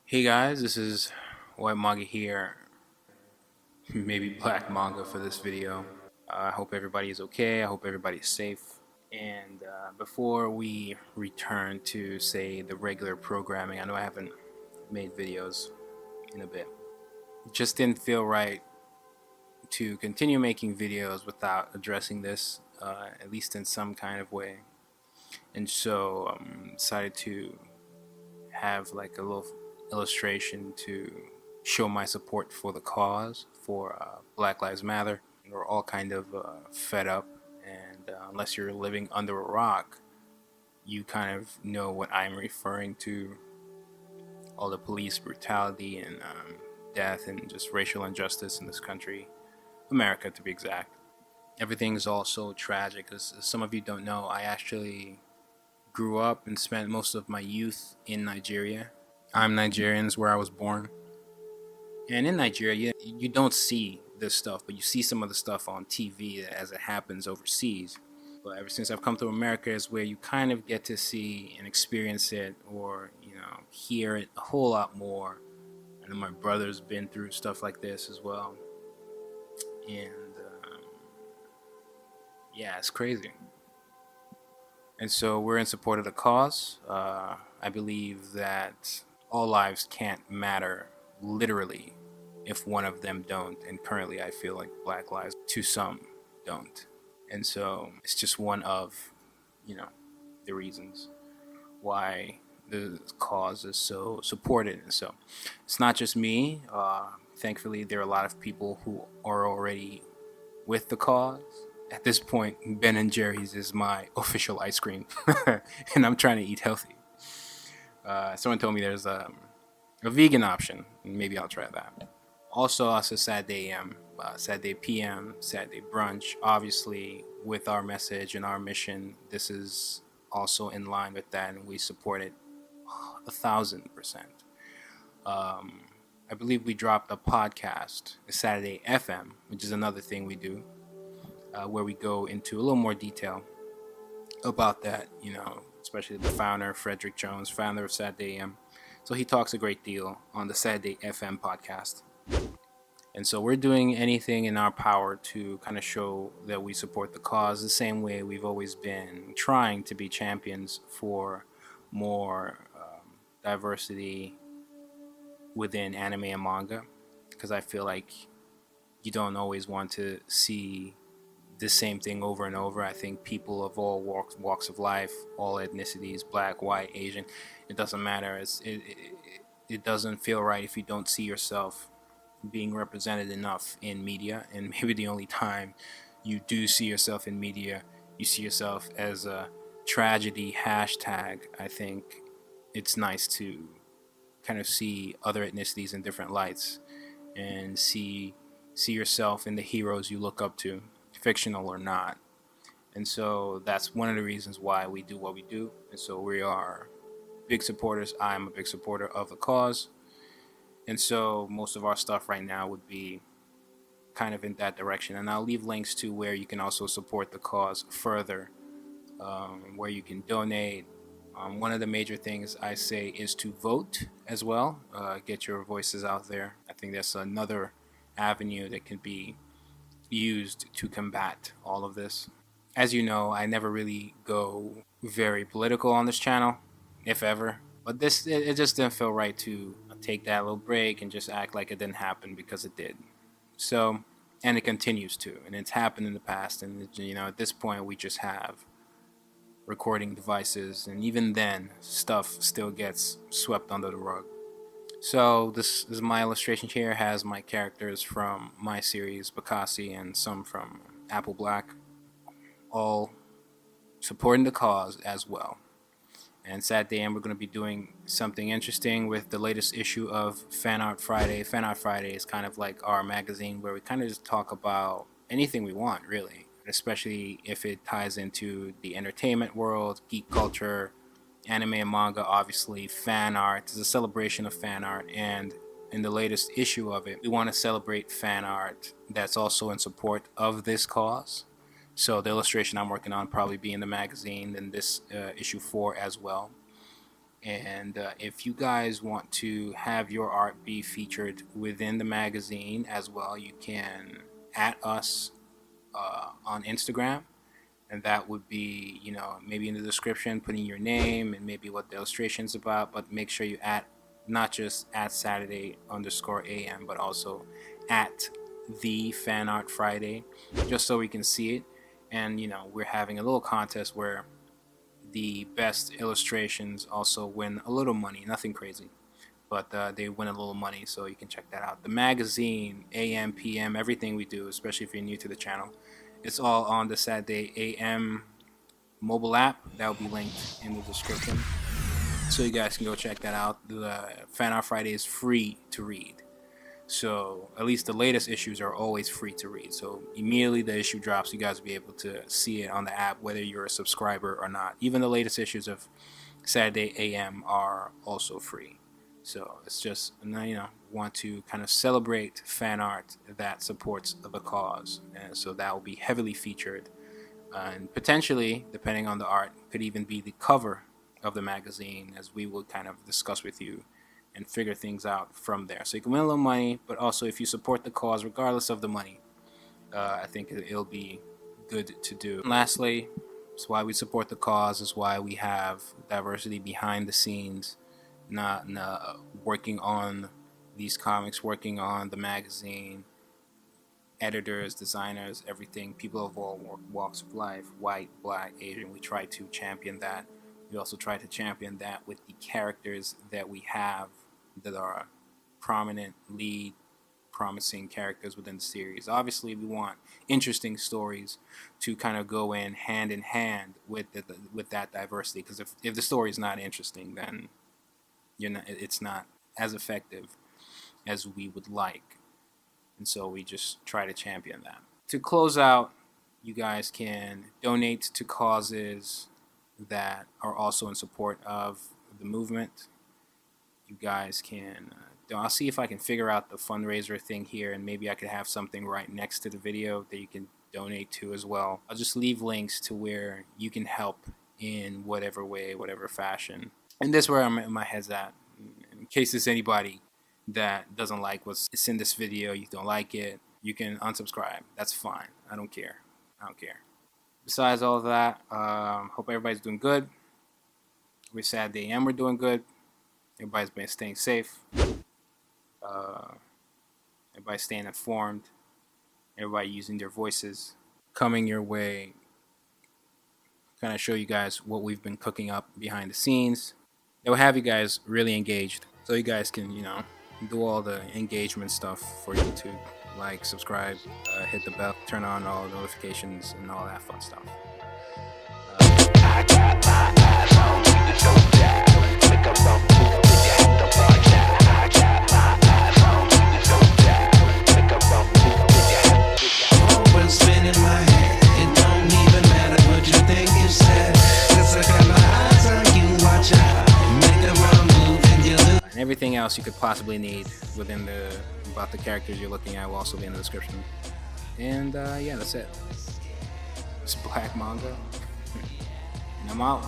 Hey guys, this is White Manga here, maybe Black Manga for this video. I hope everybody is okay, I hope everybody's safe. And before we return to, say, the regular programming, I know I haven't made videos in a bit. It just didn't feel right to continue making videos without addressing this, at least in some kind of way. And so decided to have like a little illustration to show my support for the cause, for Black Lives Matter. We're all kind of fed up, and unless you're living under a rock, you kind of know what I'm referring to. All the police brutality and death and just racial injustice in this country, America to be exact. Everything's all so tragic. As some of you don't know, I actually grew up and spent most of my youth in Nigeria. I'm Nigerian, is where I was born. And in Nigeria, you don't see this stuff, but you see some of the stuff on TV as it happens overseas. But ever since I've come to America is where you kind of get to see and experience it, or hear it a whole lot more. I know my brother's been through stuff like this as well, and yeah, it's crazy. And so we're in support of the cause. I believe that all lives can't matter literally if one of them don't, and currently I feel like Black lives to some don't. And so it's just one of, the reasons why the cause is so supported. And so it's not just me. Thankfully, there are a lot of people who are already with the cause. At this point, Ben and Jerry's is my official ice cream, and I'm trying to eat healthy. Someone told me there's a vegan option. Maybe I'll try that. Also Saturday AM, Saturday PM, Saturday brunch. Obviously, with our message and our mission, this is also in line with that, and we support it 1,000%. I believe we dropped a podcast, Saturday FM, which is another thing we do, where we go into a little more detail about that, especially the founder, Frederick Jones, founder of Saturday AM. So he talks a great deal on the Saturday FM podcast. And so we're doing anything in our power to kind of show that we support the cause the same way we've always been trying to be champions for more diversity within anime and manga. Because I feel like you don't always want to see the same thing over and over. I think people of all walks of life, all ethnicities, black, white, Asian, it doesn't matter. It doesn't feel right if you don't see yourself being represented enough in media. And maybe the only time you do see yourself in media, you see yourself as a tragedy hashtag. I think it's nice to kind of see other ethnicities in different lights and see yourself in the heroes you look up to, fictional or not. And so that's one of the reasons why we do what we do. And so we are big supporters. I'm a big supporter of the cause. And so most of our stuff right now would be kind of in that direction. And I'll leave links to where you can also support the cause further, where you can donate. One of the major things I say is to vote as well. Get your voices out there. I think that's another avenue that can be used to combat all of this. As you know, I never really go very political on this channel, if ever. But it just didn't feel right to take that little break and just act like it didn't happen, because it did. So, and it continues to, and it's happened in the past. And at this point, we just have recording devices, and even then, stuff still gets swept under the rug. So this is my illustration here. It has my characters from my series, Bacassi, and some from Apple Black, all supporting the cause as well. And Saturday, we're going to be doing something interesting with the latest issue of Fanart Friday. Fanart Friday is kind of like our magazine where we kind of just talk about anything we want, really, especially if it ties into the entertainment world, geek culture, anime and manga. Obviously, fan art is a celebration of fan art, and in the latest issue of it, we want to celebrate fan art that's also in support of this cause. So the illustration I'm working on probably be in the magazine, and this issue 4 as well. And if you guys want to have your art be featured within the magazine as well, you can at us on Instagram, and that would be, you know, maybe in the description putting your name and maybe what the illustration's about, but make sure you at not just at Saturday_AM, but also at the Fanart Friday, just so we can see it. And you know, we're having a little contest where the best illustrations also win a little money, nothing crazy, but they win a little money, so you can check that out. The magazine, AM, PM, everything we do, especially if you're new to the channel, it's all on the Saturday AM mobile app. That will be linked in the description, so you guys can go check that out. The Fan Art Friday is free to read, so at least the latest issues are always free to read. So immediately the issue drops, you guys will be able to see it on the app, whether you're a subscriber or not. Even the latest issues of Saturday AM are also free. So it's just, you know, want to kind of celebrate fan art that supports the cause, and so that will be heavily featured, and potentially, depending on the art, could even be the cover of the magazine, as we will kind of discuss with you and figure things out from there. So you can win a little money, but also if you support the cause regardless of the money, I think it'll be good to do. And lastly, it's why we support the cause, is why we have diversity behind the scenes, not working on these comics, working on the magazine, editors, designers, everything, people of all walks of life, white, black, Asian. We try to champion that. We also try to champion that with the characters that we have that are prominent, lead, promising characters within the series. Obviously, we want interesting stories to kind of go in hand with that diversity, because if the story is not interesting, then it's not as effective as we would like, and so we just try to champion that. To close out, you guys can donate to causes that are also in support of the movement. You guys can I'll see if I can figure out the fundraiser thing here, and maybe I could have something right next to the video that you can donate to as well. I'll just leave links to where you can help in whatever way, whatever fashion. And that's where my head's at. In case there's anybody that doesn't like what's in this video, you don't like it, you can unsubscribe. That's fine. I don't care. Besides all of that, hope everybody's doing good. We're Saturday AM, we're doing good. Everybody's been staying safe. Everybody's staying informed. Everybody using their voices. Coming your way, kind of show you guys what we've been cooking up behind the scenes. It will have you guys really engaged, so you guys can, you know, do all the engagement stuff for YouTube, like, subscribe, hit the bell, turn on all notifications, and all that fun stuff. I got my eyes on you, so down. Make a bump, you have to watch out. I got my eyes on you, so down. Make a bump, you have to always spinning my head. It don't even matter what you think you said. 'Cause I got my eyes on you, watch out. Make a wrong move and you lose. And everything else you could possibly need within about the characters you're looking at will also be in the description. And yeah, that's it. It's Black Manga. And I'm out.